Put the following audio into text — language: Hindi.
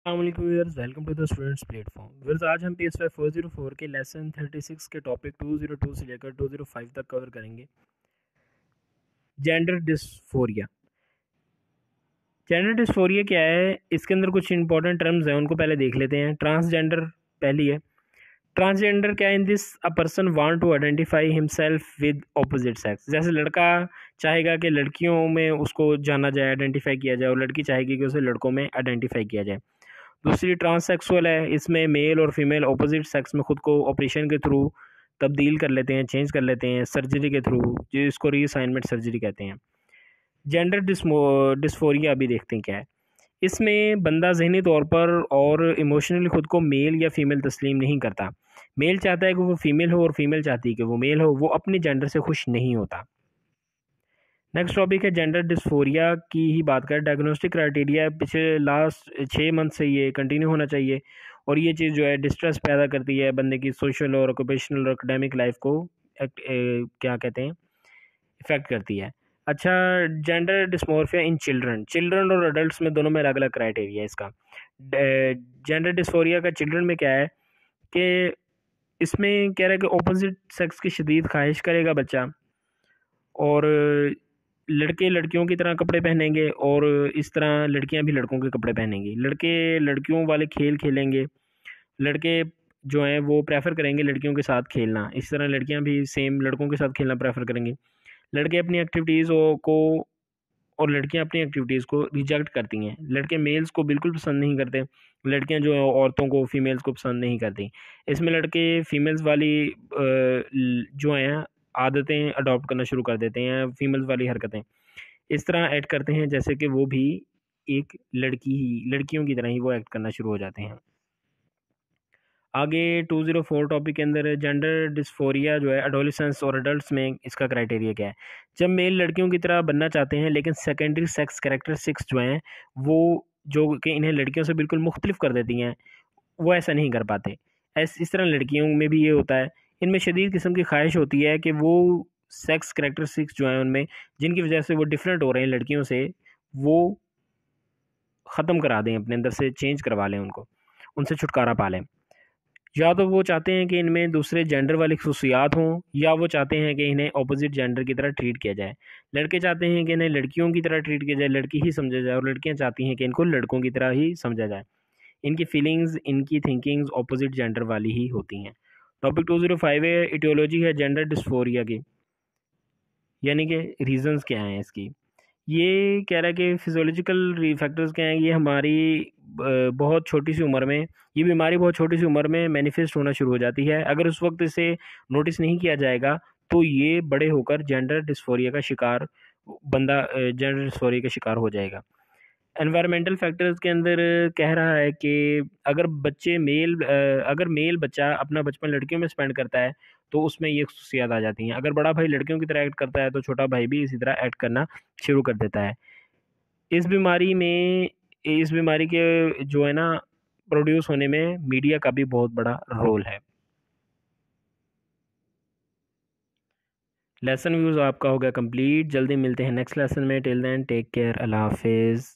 Viewers, welcome to the students platform. Viewers, आज हम PSY 404 के लेसन 36 के टॉपिक 202 से लेकर 205 तक कवर करेंगे। Gender dysphoria. जेंडर डिस्फोरिया क्या है? इसके अंदर कुछ इंपॉर्टेंट टर्म्स हैं, उनको पहले देख लेते हैं। ट्रांसजेंडर पहली है। ट्रांसजेंडर क्या है? In this a person want to identify himself with opposite sex. जैसे लड़का चाहेगा कि लड़कियों में उसको जाना जाए, आइडेंटिफाई किया जाए, और लड़की चाहेगी कि उसे लड़कों में आइडेंटिफाई किया जाए। दूसरी ट्रांससेक्सुअल है। इसमें मेल और फीमेल ऑपोजिट सेक्स में खुद को ऑपरेशन के थ्रू तब्दील कर लेते हैं, चेंज कर लेते हैं, सर्जरी के थ्रू, जिसको रीअसाइनमेंट सर्जरी कहते हैं। जेंडर डिस्फोरिया अभी देखते हैं क्या है। इसमें बंदा जहनी तौर पर और इमोशनली खुद को मेल या फीमेल तस्लीम नहीं करता। मेल चाहता है कि वो फीमेल हो और फीमेल चाहती है कि वो मेल हो। वो अपने जेंडर से खुश नहीं होता। नेक्स्ट टॉपिक है जेंडर डिस्फोरिया की ही बात करें। डायग्नोस्टिक क्राइटेरिया पिछले लास्ट 6 मंथ से ये कंटिन्यू होना चाहिए, और ये चीज़ जो है डिस्ट्रेस पैदा करती है बंदे की सोशल और ऑक्यूपेशनल और एकेडमिक लाइफ को क्या कहते हैं, इफेक्ट करती है। अच्छा, gender dysmorphia in children. Children और अडल्ट में दोनों में अलग अलग क्राइटेरिया है इसका। जेंडर डिस्फोरिया का चिल्ड्रन में क्या है कि इसमें कह रहा है कि ऑपोजिट सेक्स की शदीद ख्वाहिश करेगा बच्चा, और लड़के लड़कियों की तरह कपड़े पहनेंगे, और इस तरह लड़कियां भी लड़कों के कपड़े पहनेंगी। लड़के लड़कियों वाले खेल खेलेंगे। लड़के जो हैं वो प्रेफर करेंगे लड़कियों के साथ खेलना, इस तरह लड़कियां भी सेम लड़कों के साथ खेलना प्रेफर करेंगी। लड़के अपनी एक्टिविटीज़ को और लड़कियां अपनी एक्टिविटीज़ को रिजेक्ट करती हैं। लड़के मेल्स को बिल्कुल पसंद नहीं करते। लड़कियां जो है औरतों को, फीमेल्स को पसंद नहीं करती। इसमें लड़के फीमेल्स वाली जो हैं आदतें अडॉप्ट करना शुरू कर देते हैं, फीमेल्स वाली हरकतें इस तरह ऐड करते हैं जैसे कि वो भी एक लड़कियों की तरह ही वो एक्ट करना शुरू हो जाते हैं। आगे 204 टॉपिक के अंदर जेंडर डिस्फोरिया जो है एडोलेसेंस और अडल्ट्स में इसका क्राइटेरिया क्या है। जब मेल लड़कियों की तरह बनना चाहते हैं, लेकिन सेकेंडरी सेक्स कैरेक्टरिस्टिक्स जो हैं वो जो कि इन्हें लड़कियों से बिल्कुल मुख्तलिफ कर देती हैं, वो ऐसा नहीं कर पाते। इस तरह लड़कियों में भी ये होता है। इनमें शदीद किस्म की ख्वाहिश होती है कि वो सेक्स कैरेक्टरिस्टिक्स जो हैं उनमें, जिनकी वजह से वो डिफरेंट हो रहे हैं लड़कियों से, वो ख़त्म करा दें, अपने अंदर से चेंज करवा लें, उनसे छुटकारा पा लें। या तो वो चाहते हैं कि इनमें दूसरे जेंडर वाली खसूसियात हों, या वो चाहते हैं कि इन्हें अपोजिट जेंडर की तरह ट्रीट किया जाए। लड़के चाहते हैं कि इन्हें लड़कियों की तरह ट्रीट किया जाए, लड़की ही समझा जाए, और लड़कियां चाहती हैं कि इनको लड़कों की तरह ही समझा जाए। इनकी फीलिंग्स, इनकी थिंकिंग्स अपोजिट जेंडर वाली ही होती हैं। टॉपिक 205 है, इटियोलॉजी है जेंडर डिस्फोरिया की, यानी कि रीजंस क्या हैं इसकी। ये कह रहा है कि फिजियोलॉजिकल फैक्टर्स क्या हैं। ये हमारी बहुत छोटी सी उम्र में, ये बीमारी बहुत छोटी सी उम्र में मैनिफेस्ट होना शुरू हो जाती है। अगर उस वक्त इसे नोटिस नहीं किया जाएगा तो ये बड़े होकर जेंडर डिस्फोरिया का शिकार बंदा जेंडर डिस्फोरिया का शिकार हो जाएगा। एनवायरमेंटल फैक्टर्स के अंदर कह रहा है कि अगर मेल बच्चा अपना बचपन लड़कियों में स्पेंड करता है तो उसमें ये खसूसियात आ जाती हैं। अगर बड़ा भाई लड़कियों की तरह एक्ट करता है तो छोटा भाई भी इसी तरह एक्ट करना शुरू कर देता है। इस बीमारी में इस बीमारी के जो है ना प्रोड्यूस होने में मीडिया का भी बहुत बड़ा रोल है। लेसन व्यूज़ आपका हो गया कंप्लीट। जल्दी मिलते हैं नेक्स्ट लेसन में। टिल देन टेक केयर, अल्लाह हाफिज़।